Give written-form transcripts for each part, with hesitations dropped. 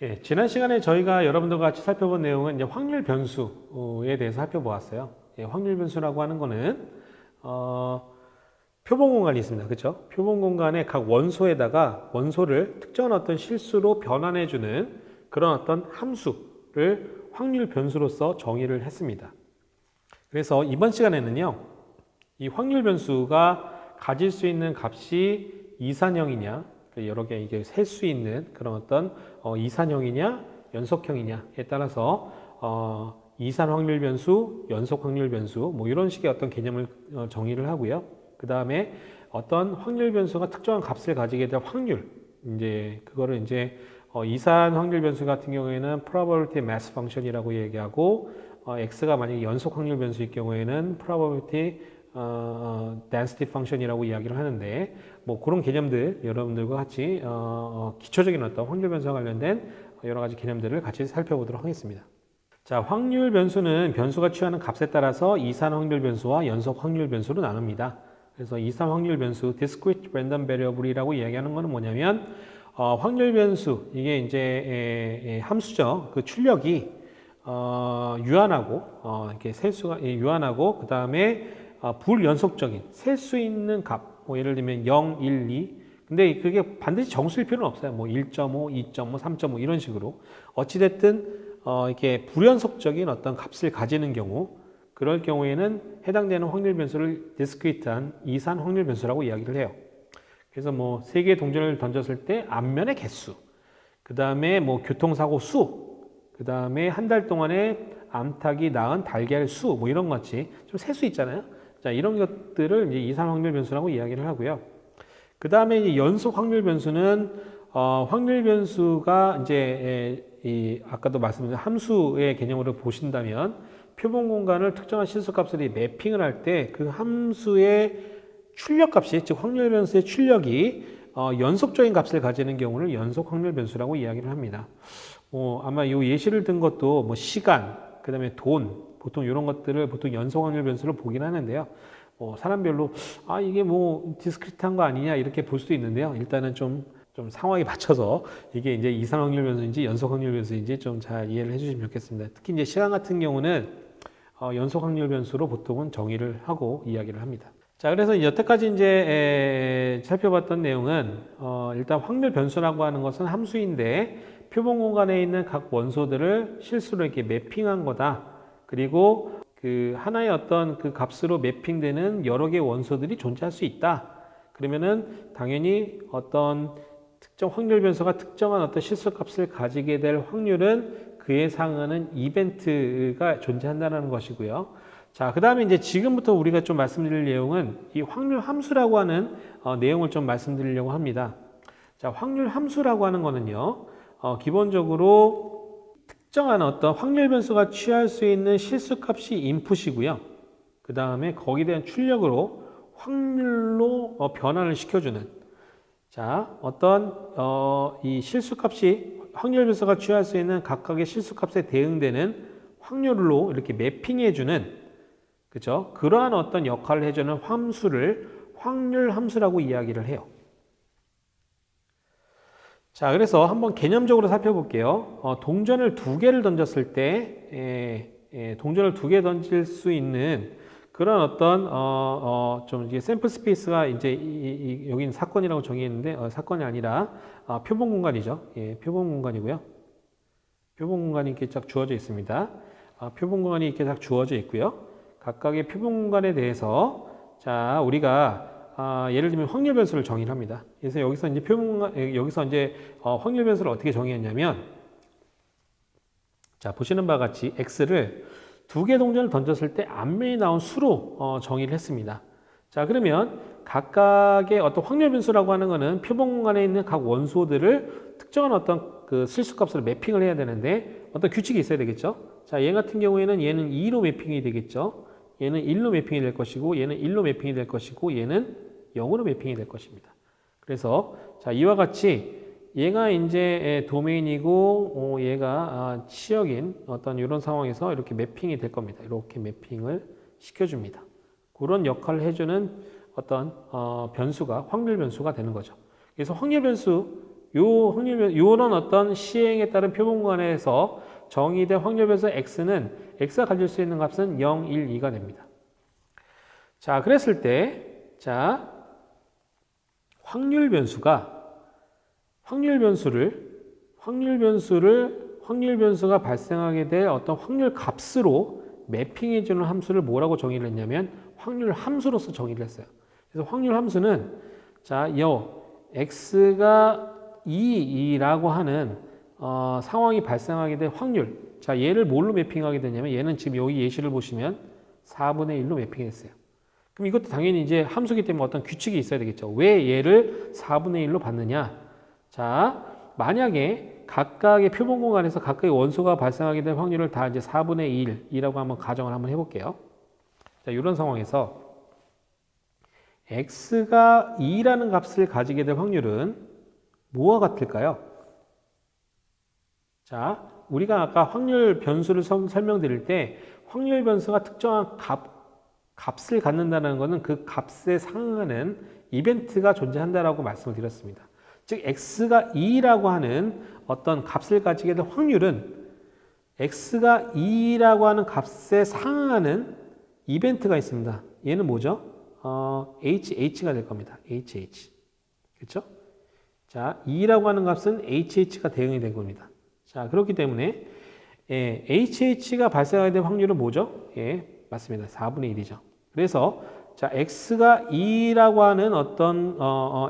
예, 지난 시간에 저희가 여러분들과 같이 살펴본 내용은 이제 확률 변수에 대해서 살펴보았어요. 예, 확률 변수라고 하는 거는 표본 공간이 있습니다. 그렇죠? 표본 공간의 각 원소에다가 원소를 특정한 어떤 실수로 변환해주는 그런 어떤 함수를 확률 변수로서 정의를 했습니다. 그래서 이번 시간에는요, 이 확률 변수가 가질 수 있는 값이 이산형이냐, 여러 개 이게 셀 수 있는 그런 어떤 이산형이냐, 연속형이냐에 따라서 이산 확률 변수, 연속 확률 변수, 뭐 이런 식의 어떤 개념을 정의를 하고요. 그 다음에 어떤 확률 변수가 특정한 값을 가지게 될 확률, 이제 그거를 이제 이산 확률 변수 같은 경우에는 probability mass function이라고 얘기하고, x가 만약에 연속 확률 변수일 경우에는 probability density function이라고 이야기를 하는데, 뭐 그런 개념들 여러분들과 같이 기초적인 어떤 확률 변수와 관련된 여러 가지 개념들을 같이 살펴보도록 하겠습니다. 자, 확률 변수는 변수가 취하는 값에 따라서 이산 확률 변수와 연속 확률 변수로 나눕니다. 그래서 이산 확률 변수, discrete random variable이라고 이야기하는 것은 뭐냐면, 확률 변수, 이게 이제 함수죠. 그 출력이 유한하고, 이렇게 셀수가 유한하고, 그 다음에 불연속적인 셀 수 있는 값, 뭐 예를 들면 0, 1, 2. 근데 그게 반드시 정수일 필요는 없어요. 뭐 1.5, 2.5, 3.5 이런 식으로 어찌됐든 이렇게 불연속적인 어떤 값을 가지는 경우, 그럴 경우에는 해당되는 확률 변수를 디스크리트한 이산 확률 변수라고 이야기를 해요. 그래서 뭐 3개의 동전을 던졌을 때 앞면의 개수, 그 다음에 뭐 교통사고 수, 그 다음에 한 달 동안에 암탉이 낳은 달걀 수, 뭐 이런 것 같이 좀 셀 수 있잖아요. 자, 이런 것들을 이제 이산 확률 변수라고 이야기를 하고요. 그 다음에 이제 연속 확률 변수는 확률 변수가 이제 아까도 말씀드린 함수의 개념으로 보신다면, 표본 공간을 특정한 실수값으로 매핑을 할 때 그 함수의 출력값이, 즉 확률 변수의 출력이 연속적인 값을 가지는 경우를 연속 확률 변수라고 이야기를 합니다. 아마 이 예시를 든 것도 뭐 시간, 그 다음에 돈, 보통 이런 것들을 보통 연속 확률 변수로 보긴 하는데요. 사람별로 이게 뭐 디스크리트한 거 아니냐 이렇게 볼 수도 있는데요. 일단은 좀 상황에 맞춰서 이게 이제 이산 확률 변수인지 연속 확률 변수인지 좀 잘 이해를 해주시면 좋겠습니다. 특히 이제 시간 같은 경우는 연속 확률 변수로 보통은 정의를 하고 이야기를 합니다. 자, 그래서 여태까지 이제 살펴봤던 내용은 일단 확률 변수라고 하는 것은 함수인데 표본 공간에 있는 각 원소들을 실수로 이렇게 매핑한 거다. 그리고 그 하나의 어떤 그 값으로 매핑되는 여러 개의 원소들이 존재할 수 있다. 그러면은 당연히 어떤 특정 확률 변수가 특정한 어떤 실수값을 가지게 될 확률은 그에 상응하는 이벤트가 존재한다는 것이고요. 자, 그 다음에 이제 지금부터 우리가 좀 말씀드릴 내용은 이 확률 함수라고 하는 내용을 좀 말씀드리려고 합니다. 자, 확률 함수라고 하는 거는요, 기본적으로 특정한 어떤 확률 변수가 취할 수 있는 실수값이 인풋이고요. 그 다음에 거기에 대한 출력으로 확률로 변환을 시켜주는, 자, 어떤 이 실수값이 확률 변수가 취할 수 있는 각각의 실수값에 대응되는 확률로 이렇게 매핑해주는, 그죠? 그러한 어떤 역할을 해주는 함수를 확률 함수라고 이야기를 해요. 자, 그래서 한번 개념적으로 살펴볼게요. 동전을 2개를 던졌을 때, 동전을 2개 던질 수 있는 그런 어떤, 좀 이게 샘플 스페이스가 이제 여기는 사건이라고 정의했는데, 사건이 아니라, 표본 공간이죠. 예, 표본 공간이고요. 표본 공간이 이렇게 쫙 주어져 있습니다. 표본 공간이 이렇게 쫙 주어져 있고요. 각각의 표본 공간에 대해서, 자, 우리가 예를 들면 확률 변수를 정의를 합니다. 그래서 여기서 이제 여기서 이제 확률 변수를 어떻게 정의했냐면, 자, 보시는 바와 같이 x를 2개 동전을 던졌을 때 앞면이 나온 수로 정의를 했습니다. 자, 그러면 각각의 어떤 확률 변수라고 하는 것은 표본 공간에 있는 각 원소들을 특정한 어떤 그 실수값으로 매핑을 해야 되는데 어떤 규칙이 있어야 되겠죠. 자, 얘 같은 경우에는 얘는 2로 매핑이 되겠죠. 얘는 1로 매핑이 될 것이고, 얘는 1로 매핑이 될 것이고, 얘는 0으로 매핑이 될 것입니다. 그래서 자, 이와 같이 얘가 이제 도메인이고 얘가 치역인 어떤 이런 상황에서 이렇게 매핑이 될 겁니다. 이렇게 매핑을 시켜줍니다. 그런 역할을 해주는 어떤 변수가 확률 변수가 되는 거죠. 그래서 확률 변수 요런 어떤 시행에 따른 표본관에서 정의된 확률 변수 x는 x가 가질 수 있는 값은 0, 1, 2가 됩니다. 자, 그랬을 때 자, 확률 변수가 발생하게 될 어떤 확률 값으로 매핑해 주는 함수를 뭐라고 정의를 했냐면 확률 함수로서 정의를 했어요. 그래서 확률 함수는 자, x가 2라고 하는 상황이 발생하게 될 확률. 자, 얘를 뭘로 매핑하게 되냐면 얘는 지금 여기 예시를 보시면 4분의 1로 매핑했어요. 그럼 이것도 당연히 이제 함수기 때문에 어떤 규칙이 있어야 되겠죠. 왜 얘를 4분의 1로 받느냐? 자, 만약에 각각의 표본 공간에서 각각의 원소가 발생하게 될 확률을 다 이제 4분의 1이라고 한번 가정을 한번 해볼게요. 자, 이런 상황에서 x가 2라는 값을 가지게 될 확률은 뭐와 같을까요? 자, 우리가 아까 확률 변수를 설명드릴 때 확률 변수가 특정한 값을 갖는다는 것은 그 값에 상응하는 이벤트가 존재한다라고 말씀을 드렸습니다. 즉 x가 2라고 하는 어떤 값을 가지게 될 확률은 x가 2라고 하는 값에 상응하는 이벤트가 있습니다. 얘는 뭐죠? HH가 될 겁니다. HH. 그렇죠? 자, 2라고 하는 값은 HH가 대응이 된 겁니다. 자, 그렇기 때문에 HH가 발생하게 될 확률은 뭐죠? 예, 맞습니다. 4분의 1이죠. 그래서 자, x가 2라고 하는 어떤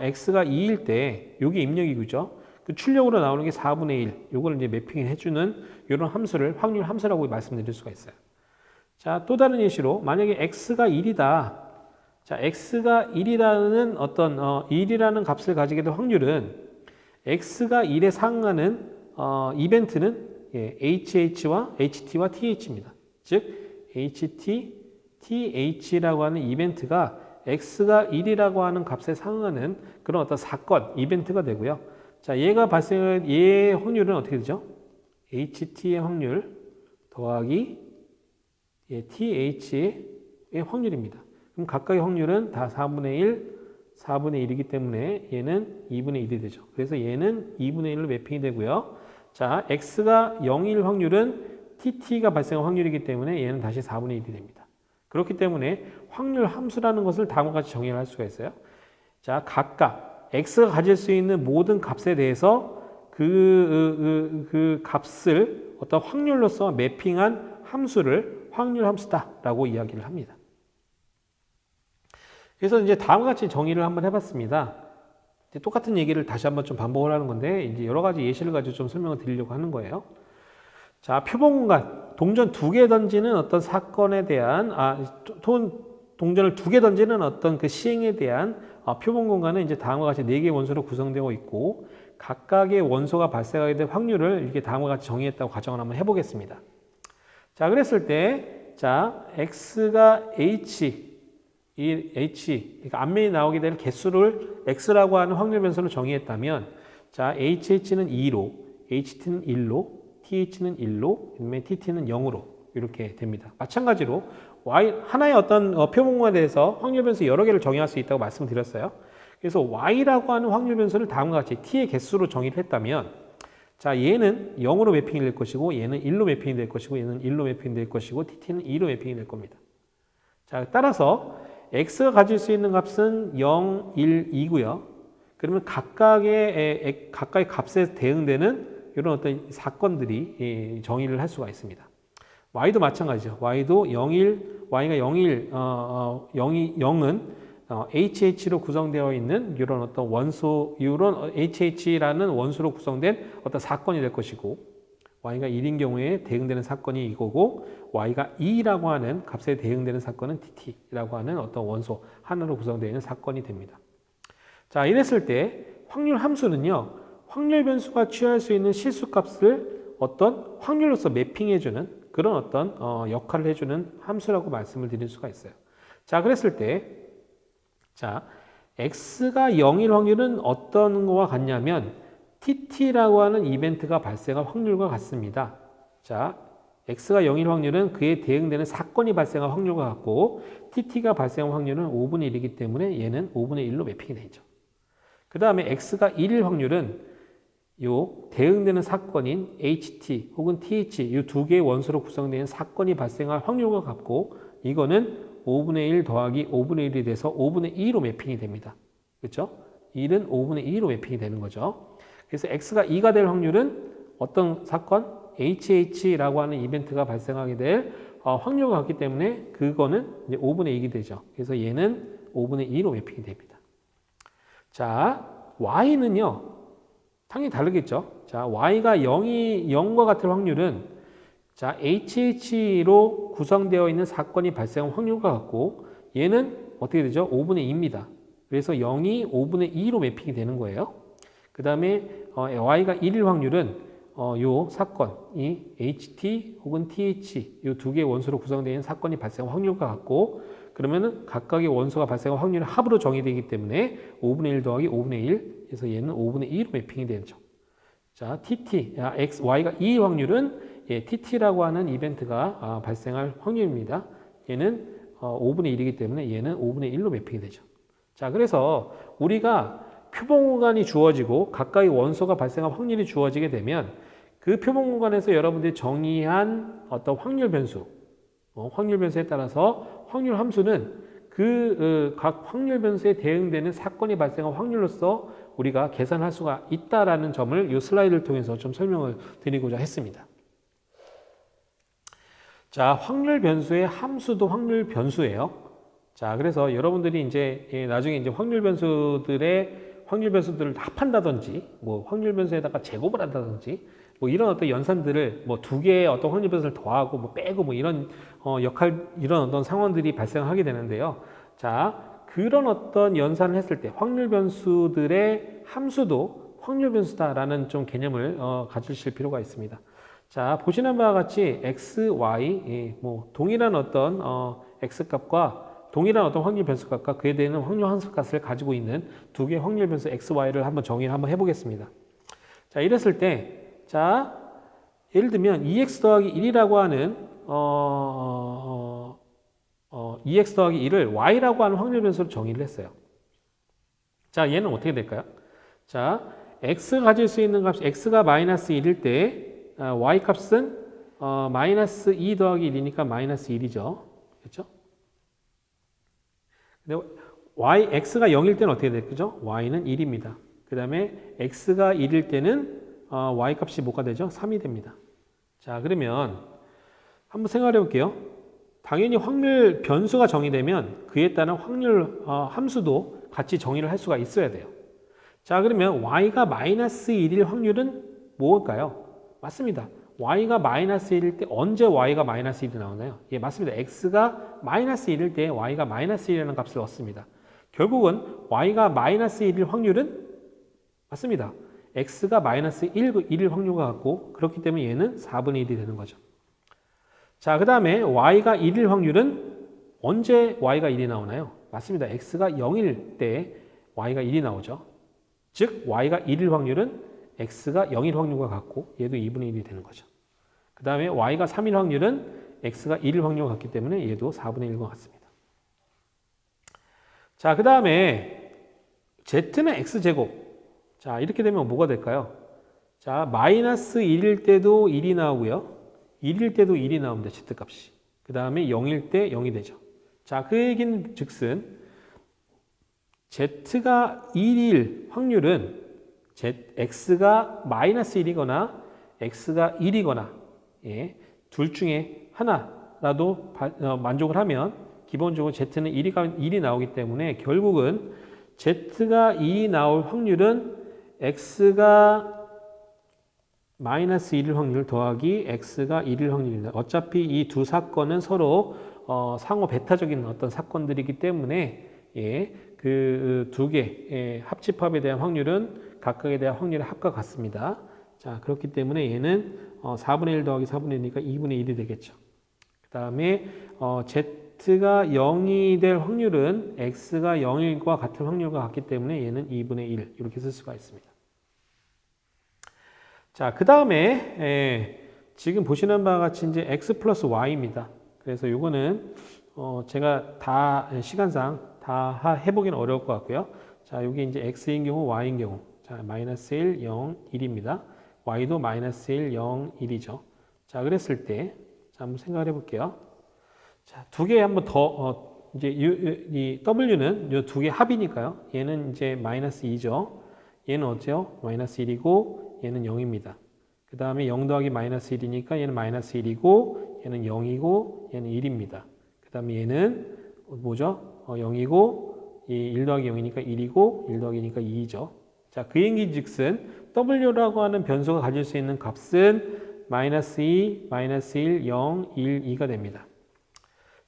x가 2일 때 요게 입력이죠. 그 출력으로 나오는 게 4분의 1. 요걸 이제 매핑을 해주는 이런 함수를 확률 함수라고 말씀드릴 수가 있어요. 자, 또 다른 예시로 만약에 x가 1이다. 자, x가 1이라는 어떤 1이라는 값을 가지게 될 확률은 x가 1에 상응하는 이벤트는 HH와 HT와 TH입니다. 즉 HT, TH라고 하는 이벤트가 x가 1이라고 하는 값에 상응하는 그런 어떤 사건, 이벤트가 되고요. 자, 얘의 확률은 어떻게 되죠? HT의 확률 더하기 TH의 확률입니다. 그럼 각각의 확률은 다 4분의 1, 4분의 1이기 때문에 얘는 2분의 1이 되죠. 그래서 얘는 2분의 1로 매핑이 되고요. 자, x가 0일 확률은 TT가 발생한 확률이기 때문에 얘는 다시 4분의 1이 됩니다. 그렇기 때문에 확률 함수라는 것을 다음과 같이 정의를 할 수가 있어요. 자, 각각 x가 가질 수 있는 모든 값에 대해서 그 값을 어떤 확률로서 매핑한 함수를 확률 함수다라고 이야기를 합니다. 그래서 이제 다음과 같이 정의를 한번 해봤습니다. 이제 똑같은 얘기를 다시 한번 좀 반복을 하는 건데 이제 여러 가지 예시를 가지고 좀 설명을 드리려고 하는 거예요. 자, 표본 공간 동전 2개 던지는 어떤 사건에 대한 동전을 2개 던지는 어떤 그 시행에 대한 표본 공간은 이제 다음과 같이 4개의 원소로 구성되어 있고 각각의 원소가 발생하게 될 확률을 이렇게 다음과 같이 정의했다고 가정을 한번 해보겠습니다. 자, 그랬을 때 자, x가 그러니까 앞면에 나오게 될 개수를 x라고 하는 확률 변수로 정의했다면 자, HH는 2로, HT는 1로, TH는 1로, 그다음에 TT는 0으로 이렇게 됩니다. 마찬가지로 하나의 어떤 표본 공간에 대해서 확률 변수 여러 개를 정의할 수 있다고 말씀드렸어요. 그래서 y라고 하는 확률 변수를 다음과 같이 t의 개수로 정의를 했다면 자, 얘는 0으로 매핑이 될 것이고 얘는 1로 매핑이 될 것이고 얘는 1로 매핑이 될 것이고 TT는 2로 매핑이 될 겁니다. 자, 따라서 x가 가질 수 있는 값은 0, 1, 2고요. 그러면 각각의 값에 대응되는 이런 어떤 사건들이 정의를 할 수가 있습니다. y도 마찬가지죠. y도 0일, y가 0일, 0은 HH로 구성되어 있는 이런 어떤 원소, 이런 HH라는 원소로 구성된 어떤 사건이 될 것이고 y가 1인 경우에 대응되는 사건이 이거고 y가 2라고 하는 값에 대응되는 사건은 TT라고 하는 어떤 원소 하나로 구성되어 있는 사건이 됩니다. 자, 이랬을 때 확률 함수는요. 확률 변수가 취할 수 있는 실수값을 어떤 확률로서 매핑해주는 그런 어떤 역할을 해주는 함수라고 말씀을 드릴 수가 있어요. 자, 그랬을 때 자, x가 0일 확률은 어떤 거와 같냐면 TT라고 하는 이벤트가 발생할 확률과 같습니다. 자, x가 0일 확률은 그에 대응되는 사건이 발생할 확률과 같고 TT가 발생할 확률은 5분의 1이기 때문에 얘는 5분의 1로 매핑이 되죠. 그 다음에 x가 1일 확률은 요 대응되는 사건인 HT 혹은 TH 이 두 개의 원소로 구성되는 사건이 발생할 확률과 같고 이거는 5분의 1 더하기 5분의 1이 돼서 5분의 2로 매핑이 됩니다. 그렇죠? 1은 5분의 2로 매핑이 되는 거죠. 그래서 X가 2가 될 확률은 어떤 사건? HH라고 하는 이벤트가 발생하게 될 확률과 같기 때문에 그거는 이제 5분의 2이 되죠. 그래서 얘는 5분의 2로 매핑이 됩니다. 자, Y는요. 당연히 다르겠죠. 자, Y가 0과 같을 확률은 자, HH로 구성되어 있는 사건이 발생한 확률과 같고 얘는 어떻게 되죠? 5분의 2입니다. 그래서 0이 5분의 2로 매핑이 되는 거예요. 그 다음에 Y가 1일 확률은 요 사건이 HT 혹은 TH 이 두 개의 원소로 구성되어 있는 사건이 발생한 확률과 같고 그러면은 각각의 원소가 발생한 확률은 합으로 정의되기 때문에 5분의 1 더하기 5분의 1 그래서 얘는 5분의 2로 매핑이 되죠. 자, TT, Y가 2일 확률은 TT라고 하는 이벤트가 발생할 확률입니다. 얘는 5분의 1이기 때문에 얘는 5분의 1로 매핑이 되죠. 자, 그래서 우리가 표본 공간이 주어지고 각각의 원소가 발생할 확률이 주어지게 되면 그 표본 공간에서 여러분들이 정의한 어떤 확률 변수, 확률 변수에 따라서 확률 함수는 각 확률 변수에 대응되는 사건이 발생한 확률로서 우리가 계산할 수가 있다라는 점을 이 슬라이드를 통해서 좀 설명을 드리고자 했습니다. 자, 확률 변수의 함수도 확률 변수예요. 자, 그래서 여러분들이 이제 나중에 이제 확률 변수들을 합한다든지, 뭐 확률 변수에다가 제곱을 한다든지, 뭐 이런 어떤 연산들을 뭐 두 개의 어떤 확률 변수를 더하고 뭐 빼고 뭐 이런 이런 어떤 상황들이 발생하게 되는데요. 자, 그런 어떤 연산을 했을 때 확률 변수들의 함수도 확률 변수다라는 좀 개념을 가지실 필요가 있습니다. 자, 보시는 바와 같이 x, y, 뭐 동일한 어떤 x 값과 동일한 어떤 확률 변수 값과 그에 대한 확률 함수 값을 가지고 있는 두 개의 확률 변수 x, y를 한번 정의를 한번 해보겠습니다. 자, 이랬을 때, 자, 예를 들면 2x 더하기 1이라고 하는 2x 더하기 1을 y라고 하는 확률 변수로 정의를 했어요. 자, 얘는 어떻게 될까요? 자, x가 가질 수 있는 값이 x가 마이너스 1일 때 y 값은 마이너스 2 더하기 1이니까 마이너스 1이죠. 그렇죠? 근데 x가 0일 때는 어떻게 될까요? y는 1입니다. 그 다음에 x가 1일 때는 y 값이 뭐가 되죠? 3이 됩니다. 자, 그러면 한번 생각해 볼게요. 당연히 확률 변수가 정의되면 그에 따른 확률 함수도 같이 정의를 할 수가 있어야 돼요. 자, 그러면 y가 마이너스 1일 확률은 뭘까요? 맞습니다. y가 마이너스 1일 때 언제 y가 마이너스 1이 나오나요? 예, 맞습니다. x가 마이너스 1일 때 y가 마이너스 1이라는 값을 얻습니다. 결국은 y가 마이너스 1일 확률은 맞습니다. x가 마이너스 1일 확률과 같고 그렇기 때문에 얘는 4분의 1이 되는 거죠. 자, 그 다음에 y가 1일 확률은 언제 y가 1이 나오나요? 맞습니다. x가 0일 때 y가 1이 나오죠. 즉 y가 1일 확률은 x가 0일 확률과 같고 얘도 2분의 1이 되는 거죠. 그 다음에 y가 3일 확률은 x가 1일 확률과 같기 때문에 얘도 4분의 1과 같습니다. 자, 그 다음에 z는 x제곱. 자, 이렇게 되면 뭐가 될까요? 자, 마이너스 1일 때도 1이 나오고요. 1일 때도 1이 나옵니다. z값이. 그 다음에 0일 때 0이 되죠. 자, 그 얘기는 즉슨 z가 1일 확률은 x가 마이너스 1이거나 x가 1이거나 둘 중에 하나라도 만족을 하면 기본적으로 z는 1이 나오기 때문에 결국은 z가 2이 나올 확률은 x가 마이너스 1일 확률 더하기 x가 1일 확률입니다. 어차피 이 두 사건은 서로 상호 배타적인 어떤 사건들이기 때문에 그 두 개 합집합에 대한 확률은 각각에 대한 확률의 합과 같습니다. 자, 그렇기 때문에 얘는 4분의 1 더하기 4분의 1이니까 2분의 1이 되겠죠. 그 다음에 z가 0이 될 확률은 x가 0일과 같은 확률과 같기 때문에 얘는 2분의 1 이렇게 쓸 수가 있습니다. 자, 그 다음에 지금 보시는 바와 같이 이제 x 플러스 y입니다. 그래서 요거는 제가 다 시간상 다 해보기는 어려울 것 같고요. 자, 여기 이제 x인 경우, y인 경우. 자, 자, 마이너스 1, 0, 1입니다. y도 마이너스 1, 0, 1이죠. 자, 그랬을 때, 자, 한번 생각을 해볼게요. 자, 두 개 한번 더, 이제 이 w는 이 두 개 합이니까요. 얘는 이제 마이너스 2죠. 얘는 어때요? 마이너스 1이고, 얘는 0입니다. 그 다음에 0 더하기 마이너스 1이니까 얘는 마이너스 1이고, 얘는 0이고, 얘는 1입니다. 그 다음에 얘는 뭐죠? 0이고, 이 1 더하기 0이니까 1이고, 1 더하기니까 2죠. 자, 그 얘기즉슨 w라고 하는 변수가 가질 수 있는 값은 마이너스 2, 마이너스 1, 0, 1, 2가 됩니다.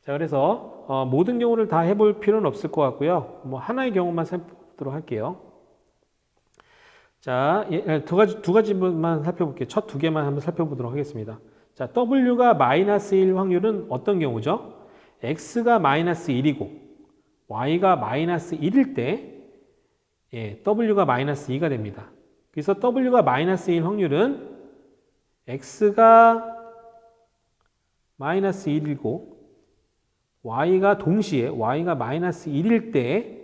자, 그래서 모든 경우를 다 해볼 필요는 없을 것 같고요. 뭐 하나의 경우만 살펴보도록 할게요. 자, 두 가지만 살펴볼게요. 첫 두 개만 한번 살펴보도록 하겠습니다. 자, w가 마이너스 1 확률은 어떤 경우죠? x가 마이너스 1이고 y가 마이너스 1일 때 w가 마이너스 2가 됩니다. 그래서 w가 마이너스 1 확률은 x가 마이너스 1이고 y가 동시에 y가 마이너스 1일 때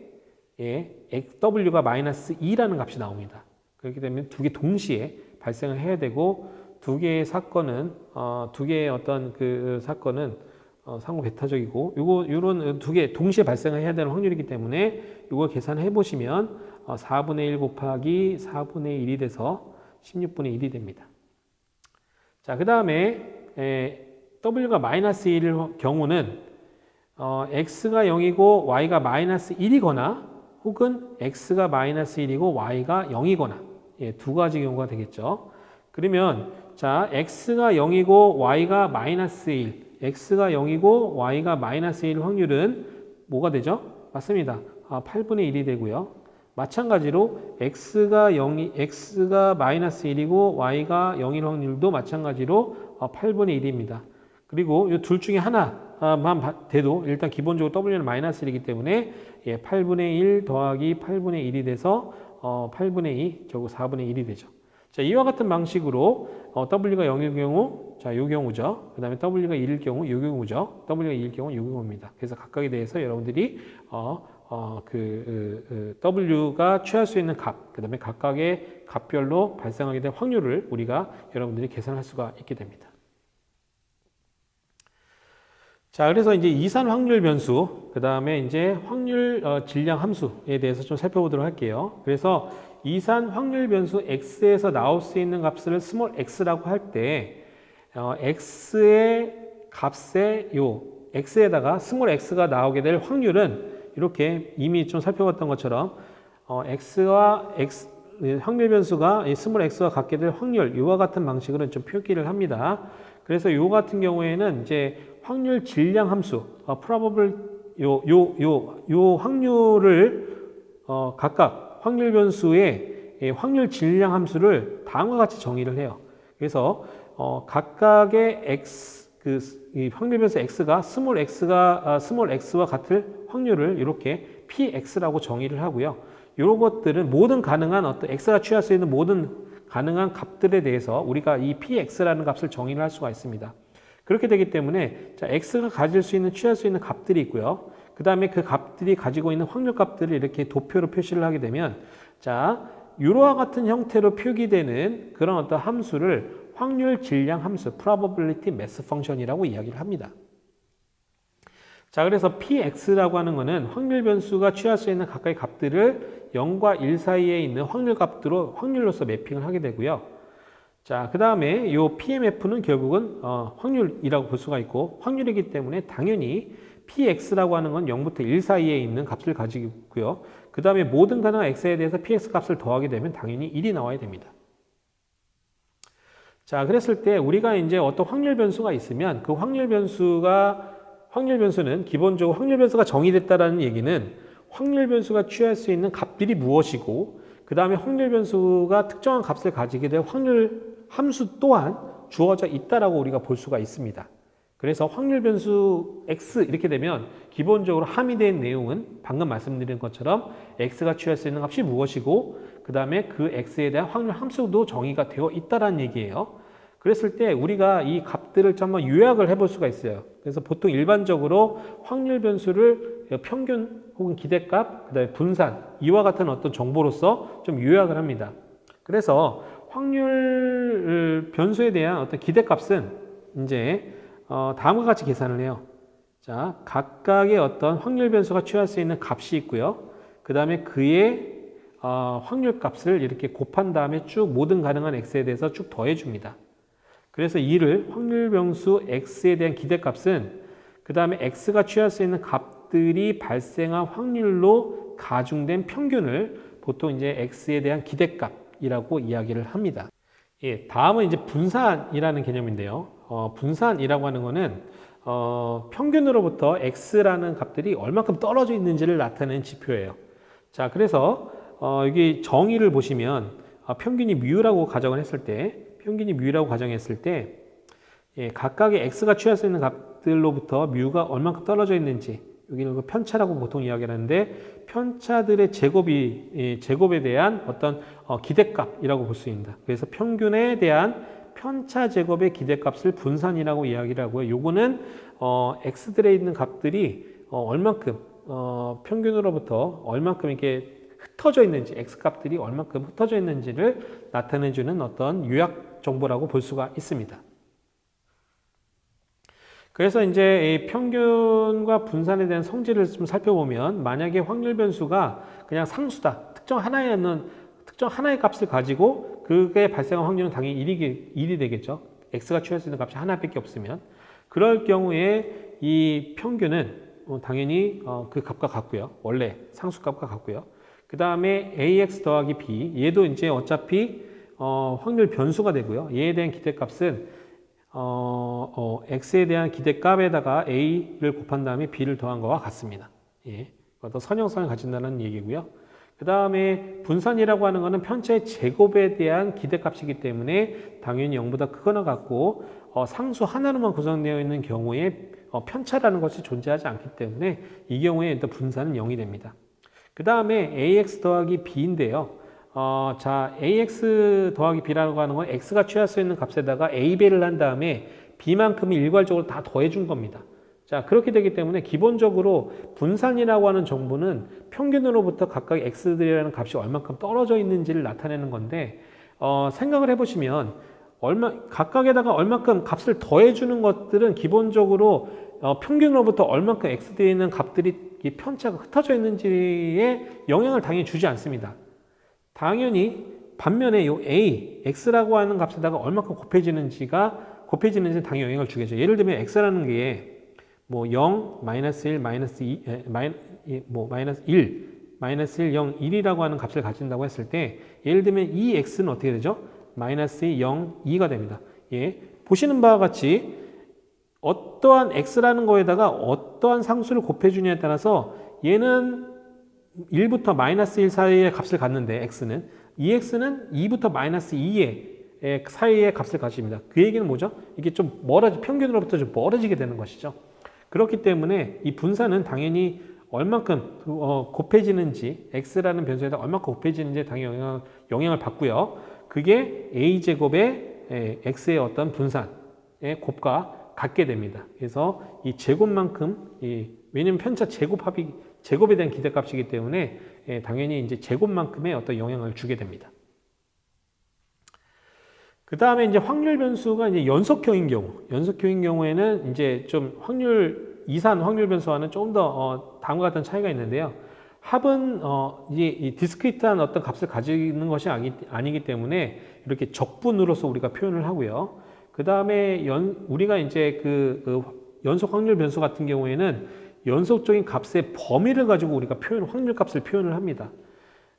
w가 마이너스 2라는 값이 나옵니다. 그렇기 때문에 두 개 동시에 발생을 해야 되고 두 개의 사건은 두 개의 어떤 그 사건은 상호 배타적이고 요런 두 개 동시에 발생을 해야 되는 확률이기 때문에 이걸 계산해 보시면 4분의 1 곱하기 4분의 1이 돼서 16분의 1이 됩니다. 자, 그 다음에 w가 마이너스 1일 경우는 x가 0이고 y가 마이너스 1이거나 혹은 x가 마이너스 1이고 y가 0이거나 두 가지 경우가 되겠죠. 그러면 자, x가 0이고 y가 마이너스 1, x가 0이고 y가 마이너스 1 확률은 뭐가 되죠? 맞습니다. 8분의 1이 되고요. 마찬가지로 x가 마이너스 1이고 y가 0일 확률도 마찬가지로 8분의 1입니다. 그리고 이 둘 중에 하나만 돼도 일단 기본적으로 w는 마이너스 1이기 때문에 8분의 1 더하기 8분의 1이 돼서 8분의 2, 결국 4분의 1이 되죠. 자, 이와 같은 방식으로 w가 0일 경우, 자, 요 경우죠. 그 다음에 w가 1일 경우, 요 경우죠. w가 2일 경우, 요 경우입니다. 그래서 각각에 대해서 여러분들이 w가 취할 수 있는 값, 그 다음에 각각의 값별로 발생하게 될 확률을 우리가 여러분들이 계산할 수가 있게 됩니다. 자, 그래서 이제 이산 확률 변수, 그 다음에 이제 확률 질량 함수에 대해서 좀 살펴보도록 할게요. 그래서 이산 확률 변수 x에서 나올 수 있는 값을 스몰 x라고 할 때, x의 값에 x에다가 스몰 x가 나오게 될 확률은 이렇게 이미 좀 살펴봤던 것처럼, 확률 변수가 이 스몰 x와 같게 될 확률, 이와 같은 방식으로 좀 표기를 합니다. 그래서 요 같은 경우에는 이제 확률 질량 함수, probable 요 확률을 각각 확률 변수의 확률 질량 함수를 다음과 같이 정의를 해요. 그래서 각각의 이 확률 변수 x가 스몰 x와 같을 확률을 이렇게 px라고 정의를 하고요. 이런 것들은 모든 가능한 x가 취할 수 있는 모든 가능한 값들에 대해서 우리가 이 px라는 값을 정의를 할 수가 있습니다. 그렇게 되기 때문에 자, x가 가질 수 있는 취할 수 있는 값들이 있고요. 그 다음에 그 값들이 가지고 있는 확률 값들을 이렇게 도표로 표시를 하게 되면 자, 이와 같은 형태로 표기되는 그런 어떤 함수를 확률 질량 함수, probability mass function이라고 이야기를 합니다. 자, 그래서 px라고 하는 것은 확률 변수가 취할 수 있는 각각의 값들을 0과 1 사이에 있는 확률로서 매핑을 하게 되고요. 자, 그 다음에 이 PMF는 결국은 확률이라고 볼 수가 있고, 확률이기 때문에 당연히 PX라고 하는 건 0부터 1 사이에 있는 값을 가지고 있고요. 그 다음에 모든 가능한 X에 대해서 PX 값을 더하게 되면 당연히 1이 나와야 됩니다. 자, 그랬을 때 우리가 이제 어떤 확률 변수가 있으면 그 확률 변수는 기본적으로 확률 변수가 정의됐다라는 얘기는 확률 변수가 취할 수 있는 값들이 무엇이고, 그 다음에 확률 변수가 특정한 값을 가지게 될 확률 함수 또한 주어져 있다라고 우리가 볼 수가 있습니다. 그래서 확률 변수 x 이렇게 되면 기본적으로 함의된 내용은 방금 말씀드린 것처럼 x가 취할 수 있는 값이 무엇이고, 그 다음에 그 x에 대한 확률 함수도 정의가 되어 있다라는 얘기예요. 그랬을 때 우리가 이 값들을 좀 한번 요약을 해볼 수가 있어요. 그래서 보통 일반적으로 확률 변수를 평균 혹은 기대값, 그다음에 분산 이와 같은 어떤 정보로서 좀 요약을 합니다. 그래서 확률 변수에 대한 어떤 기대값은 이제 다음과 같이 계산을 해요. 자, 각각의 어떤 확률 변수가 취할 수 있는 값이 있고요. 그 다음에 그의 확률 값을 이렇게 곱한 다음에 쭉 모든 가능한 x에 대해서 쭉 더해 줍니다. 그래서 이를 확률 변수 x에 대한 기대값은 그 다음에 x가 취할 수 있는 값들이 발생한 확률로 가중된 평균을 보통 이제 x에 대한 기대값이라고 이야기를 합니다. 예, 다음은 이제 분산이라는 개념인데요. 분산이라고 하는 거는 평균으로부터 x라는 값들이 얼마큼 떨어져 있는지를 나타내는 지표예요. 자, 그래서 여기 정의를 보시면 평균이 뮤라고 가정을 했을 때, 예, 각각의 x가 취할 수 있는 값들로부터 뮤가 얼마큼 떨어져 있는지, 여기는 편차라고 보통 이야기를 하는데, 편차들의 제곱에 대한 어떤 기대값이라고 볼 수 있습니다. 그래서 평균에 대한 편차 제곱의 기대값을 분산이라고 이야기를 하고요. 요거는 x들에 있는 값들이 얼만큼 평균으로부터 얼만큼 이렇게 흩어져 있는지, x 값들이 얼만큼 흩어져 있는지를 나타내주는 어떤 요약 정보라고 볼 수가 있습니다. 그래서 이제 이 평균과 분산에 대한 성질을 좀 살펴보면, 만약에 확률 변수가 그냥 상수다, 특정 하나의 값을 가지고 그게 발생한 확률은 당연히 1이 되겠죠. x가 취할 수 있는 값이 하나밖에 없으면. 그럴 경우에 이 평균은 당연히 그 값과 같고요. 원래 상수값과 같고요. 그 다음에 ax 더하기 b, 얘도 이제 어차피 확률 변수가 되고요. 얘에 대한 기대값은 x에 대한 기대값에다가 a를 곱한 다음에 b를 더한 것과 같습니다. 예, 어떤 선형성을 가진다는 얘기고요. 그 다음에 분산이라고 하는 것은 편차의 제곱에 대한 기대값이기 때문에 당연히 0보다 크거나 같고, 상수 하나로만 구성되어 있는 경우에 편차라는 것이 존재하지 않기 때문에 이 경우에 일단 분산은 0이 됩니다. 그 다음에 ax 더하기 b인데요. 자, ax 더하기 b라고 하는 건 x가 취할 수 있는 값에다가 a배를 한 다음에 b만큼을 일괄적으로 다 더해준 겁니다. 자, 그렇게 되기 때문에 기본적으로 분산이라고 하는 정보는 평균으로부터 각각 x들이라는 값이 얼마큼 떨어져 있는지를 나타내는 건데, 생각을 해보시면 각각에다가 얼마큼 값을 더해주는 것들은 기본적으로 평균으로부터 얼마큼 x들이 있는 값들이 이 편차가 흩어져 있는지에 영향을 당연히 주지 않습니다. 당연히 반면에 이 a, x라고 하는 값에다가 얼마큼 곱해지는지는 당연히 영향을 주겠죠. 예를 들면 x라는 게 뭐 0, 마이너스 1, 마이너스 2, 마이너스 1, 마이너스 1, 0, 1이라고 하는 값을 가진다고 했을 때, 예를 들면 이 x는 어떻게 되죠? 마이너스 2, 0, 2가 됩니다. 예, 보시는 바와 같이 어떠한 x라는 거에다가 어떠한 상수를 곱해주냐에 따라서 얘는 1부터 마이너스 1 사이의 값을 갖는데 x는, 이 x는 2부터 마이너스 2의 사이의 값을 가집니다. 그 얘기는 뭐죠? 이게 좀 평균으로부터 좀 멀어지게 되는 것이죠. 그렇기 때문에 이 분산은 당연히 얼만큼 곱해지는지, x라는 변수에다 얼만큼 곱해지는지에 당연히 영향을 받고요. 그게 a제곱의 x의 어떤 분산의 곱과 같게 됩니다. 그래서 이 제곱만큼, 왜냐면 편차 제곱에 대한 기대값이기 때문에 당연히 이제 제곱만큼의 어떤 영향을 주게 됩니다. 그 다음에 이제 확률 변수가 이제 연속형인 경우에는 이제 좀 이산 확률 변수와는 조금 더 다음과 같은 차이가 있는데요. 합은 이 디스크리트한 어떤 값을 가지는 것이 아니기 때문에 이렇게 적분으로서 우리가 표현을 하고요. 그 다음에 우리가 이제 그 연속 확률 변수 같은 경우에는 연속적인 값의 범위를 가지고 우리가 확률 값을 표현을 합니다.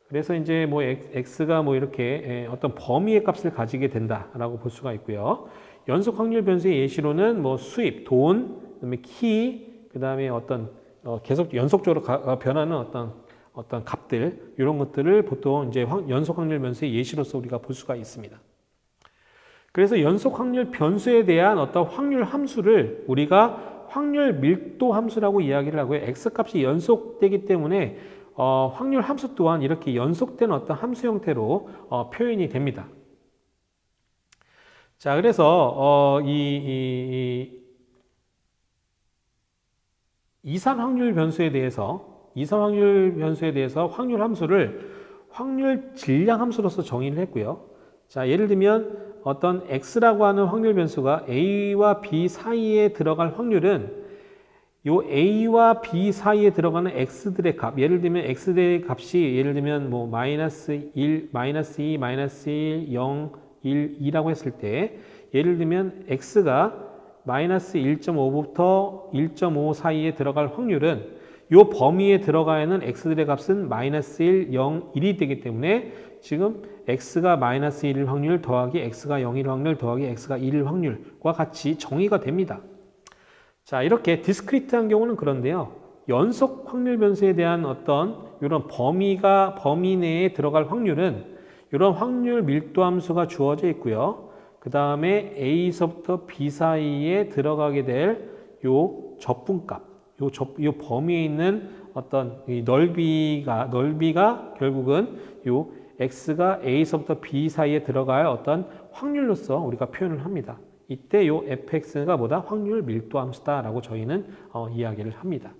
그래서 이제 뭐 x가 뭐 이렇게 어떤 범위의 값을 가지게 된다라고 볼 수가 있고요. 연속 확률 변수의 예시로는 뭐 수입, 돈, 그다음에 키, 그다음에 어떤 계속 연속적으로 변하는 어떤 값들, 이런 것들을 보통 이제 연속 확률 변수의 예시로서 우리가 볼 수가 있습니다. 그래서 연속 확률 변수에 대한 어떤 확률 함수를 우리가 확률 밀도 함수라고 이야기를 하고요. x 값이 연속되기 때문에 확률 함수 또한 이렇게 연속된 어떤 함수 형태로 표현이 됩니다. 자, 그래서 이산 확률 변수에 대해서 이산 확률 변수에 대해서 확률 함수를 확률 질량 함수로서 정의를 했고요. 자, 예를 들면 어떤 x라고 하는 확률 변수가 a와 b 사이에 들어갈 확률은 요 a와 b 사이에 들어가는 x들의 값, 예를 들면 x들의 값이 예를 들면 뭐 마이너스 1, 마이너스 2, 마이너스 1, 0, 1, 2라고 했을 때 예를 들면 x가 마이너스 1.5부터 1.5 사이에 들어갈 확률은 요 범위에 들어가 있는 x들의 값은 마이너스 1, 0, 1이 되기 때문에 지금 x가 마이너스 1일 확률 더하기 x가 0일 확률 더하기 x가 1일 확률과 같이 정의가 됩니다. 자, 이렇게 디스크리트한 경우는 그런데요. 연속 확률 변수에 대한 어떤 이런 범위 내에 들어갈 확률은 이런 확률 밀도 함수가 주어져 있고요. 그 다음에 a서부터 b 사이에 들어가게 될 요 적분값, 요 범위에 있는 어떤 이 넓이가 결국은 요 x가 a서부터 b 사이에 들어갈 어떤 확률로서 우리가 표현을 합니다. 이때 요 fx가 뭐다? 확률 밀도 함수다라고 저희는 이야기를 합니다.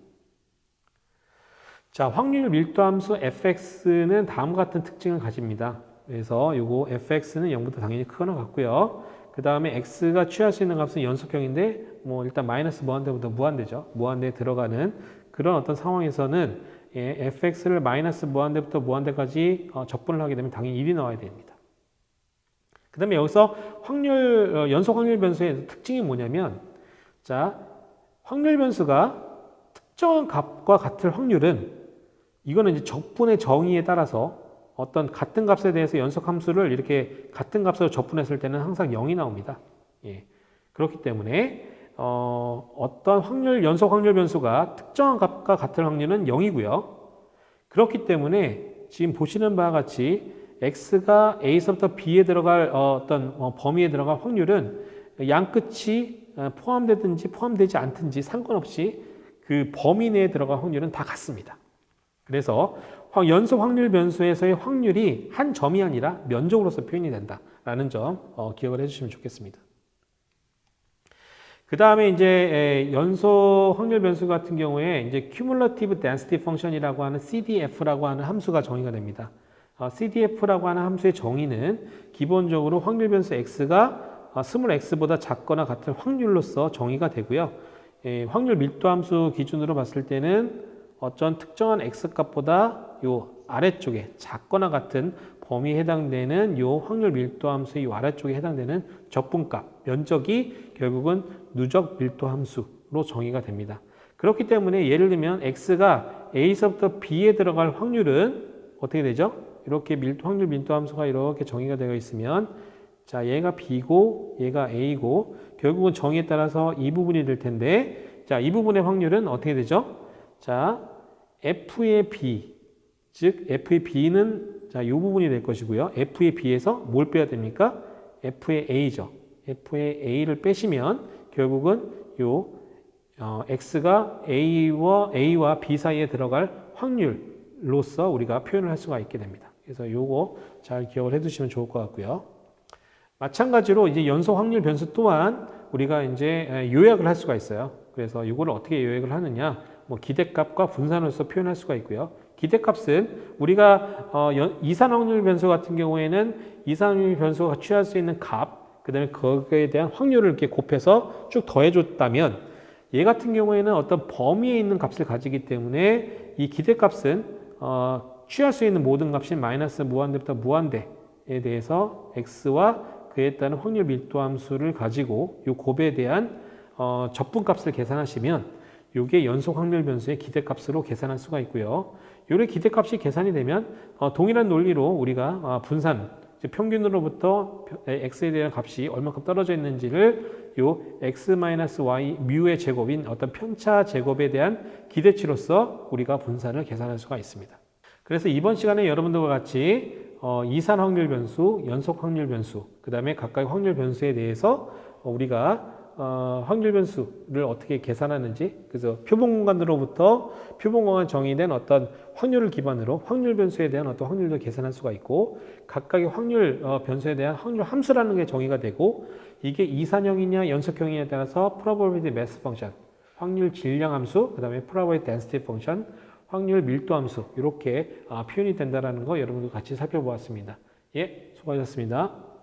자, 확률 밀도 함수 fx는 다음과 같은 특징을 가집니다. 그래서 요거 fx는 0보다 당연히 크거나 같고요. 그 다음에 x가 취할 수 있는 값은 연속형인데 뭐 일단 마이너스 무한대부터 무한대죠. 무한대에 들어가는 그런 어떤 상황에서는 fx를 마이너스 무한대부터 무한대까지 적분을 하게 되면 당연히 1이 나와야 됩니다. 그 다음에 여기서 연속 확률 변수의 특징이 뭐냐면, 자, 확률 변수가 특정한 값과 같을 확률은 이거는 이제 적분의 정의에 따라서 어떤 같은 값에 대해서 연속 함수를 이렇게 같은 값으로 적분했을 때는 항상 0이 나옵니다. 예. 그렇기 때문에 어떤 연속 확률 변수가 특정한 값과 같을 확률은 0이고요. 그렇기 때문에 지금 보시는 바와 같이 x가 a서부터 b에 들어갈 어떤 범위에 들어갈 확률은 양 끝이 포함되든지 포함되지 않든지 상관없이 그 범위 내에 들어갈 확률은 다 같습니다. 그래서 연속 확률 변수에서의 확률이 한 점이 아니라 면적으로서 표현이 된다라는 점 기억을 해주시면 좋겠습니다. 그 다음에 이제 연속 확률 변수 같은 경우에 이제 Cumulative Density Function이라고 하는 CDF라고 하는 함수가 정의가 됩니다. CDF라고 하는 함수의 정의는 기본적으로 확률 변수 x가 스몰 x보다 작거나 같은 확률로서 정의가 되고요. 확률 밀도 함수 기준으로 봤을 때는 어떤 특정한 x값보다 요 아래쪽에 작거나 같은 범위에 해당되는 요 확률 밀도 함수의 요 아래쪽에 해당되는 적분값, 면적이 결국은 누적 밀도 함수로 정의가 됩니다. 그렇기 때문에 예를 들면 x가 a서부터 b에 들어갈 확률은 어떻게 되죠? 이렇게 확률 밀도 함수가 이렇게 정의가 되어 있으면, 자, 얘가 b고 얘가 a고 결국은 정의에 따라서 이 부분이 될 텐데, 자, 이 부분의 확률은 어떻게 되죠? 자, f의 b, 즉 f의 b는 자, 이 부분이 될 것이고요. f의 b에서 뭘 빼야 됩니까? f의 a죠. f의 a를 빼시면 결국은 요 x가 a와 b 사이에 들어갈 확률로서 우리가 표현을 할 수가 있게 됩니다. 그래서 요거 잘 기억을 해두시면 좋을 것 같고요. 마찬가지로 이제 연속 확률 변수 또한 우리가 이제 요약을 할 수가 있어요. 그래서 이거를 어떻게 요약을 하느냐? 뭐 기대값과 분산으로서 표현할 수가 있고요. 기대값은 우리가 이산 확률 변수 같은 경우에는 이산 확률 변수가 취할 수 있는 값, 그 다음에 거기에 대한 확률을 이렇게 곱해서 쭉 더해줬다면, 얘 같은 경우에는 어떤 범위에 있는 값을 가지기 때문에 이 기대값은 취할 수 있는 모든 값이 마이너스 무한대부터 무한대에 대해서 x와 그에 따른 확률 밀도 함수를 가지고 이 곱에 대한 적분값을 계산하시면 이게 연속 확률 변수의 기대값으로 계산할 수가 있고요. 요런 기대값이 계산이 되면 동일한 논리로 우리가 분산, 평균으로부터 x에 대한 값이 얼마큼 떨어져 있는지를 요 x-y 뮤의 제곱인 어떤 편차 제곱에 대한 기대치로서 우리가 분산을 계산할 수가 있습니다. 그래서 이번 시간에 여러분들과 같이 이산 확률 변수, 연속 확률 변수, 그 다음에 각각의 확률 변수에 대해서 우리가 확률 변수를 어떻게 계산하는지, 그래서 표본공간으로부터 표본공간 정의된 어떤 확률을 기반으로 확률 변수에 대한 어떤 확률도 계산할 수가 있고, 각각의 확률 변수에 대한 확률 함수라는 게 정의가 되고, 이게 이산형이냐 연속형이냐에 따라서 probability mass function, 확률 질량 함수, 그 다음에 probability density function, 확률 밀도함수 이렇게 표현이 된다라는 거 여러분들 같이 살펴보았습니다. 예, 수고하셨습니다.